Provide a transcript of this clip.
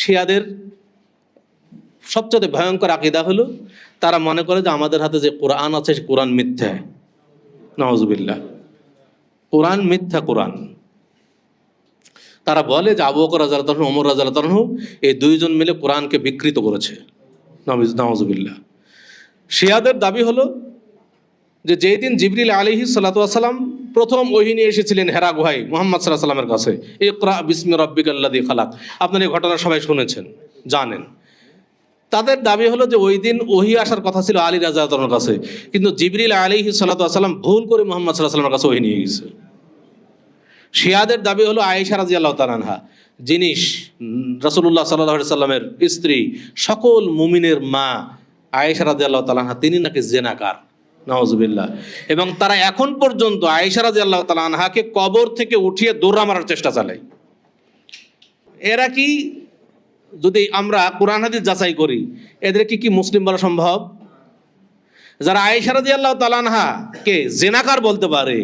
শিয়াদের সবচেয়ে ভয়ঙ্কর আকীদা হলো তারা মনে করে যে আমাদের হাতে যে কোরআন আছে সে কোরআন মিথ্যা। নাউজুবিল্লাহ, কোরআন মিথ্যা কোরআন। তারা বলে যে আবু বকর রাদিয়াল্লাহু আনহু, ওমর রাদিয়াল্লাহু আনহু এই দুইজন মিলে কোরআনকে বিকৃত করেছে। নাউজুবিল্লাহ। শিয়াদের দাবি হলো যে যেই দিন জিবরিল আলাইহিস সালাতু ওয়াস সালাম প্রথম ওহী নিয়ে এসেছিলেন হেরা গুহায় মুহাম্মদ সাল্লাল্লাহু আলাইহি ওয়াসাল্লামের কাছে, ইকরা বিসমি রাব্বিকাল্লাযী খালাক, আপনারা এই ঘটনা সবাই শুনেছেন, জানেন। তাদের দাবি হলো যে ওই দিন ওহী আসার কথা ছিল আলী রাদিয়াল্লাহু আনহুর কাছে, কিন্তু জিবরিল আলাইহিস সালাতু ওয়াস সালাম ভুল করে মুহাম্মদ সাল্লাল্লাহু আলাইহি ওয়াসাল্লামের কাছে ওহী নিয়ে গেছে। শিয়াদের দাবি হলো আয়েশা রাদিয়াল্লাহু তাআলা আনহা, যিনি রাসূলুল্লাহ সাল্লাল্লাহু আলাইহি সাল্লামের স্ত্রী, সকল মুমিনের মা আয়েশা রাদিয়াল্লাহু তাআলা আনহা, তিনি নাকি জিনাকার। নাউজুবিল্লাহ। এবং তারা এখন পর্যন্ত আয়েশা রাদিয়াল্লাহু তাআলা আনহাকে কবর থেকে উঠিয়ে দৌড়া মারার চেষ্টা চালায়। এরা কি, যদি আমরা কোরআন হাদিস যাচাই করি, এদের কি মুসলিম বলা সম্ভব? যারা আয়েশা রাদিয়াল্লাহু তাআলা আনহাকে জিনাকার বলতে পারে,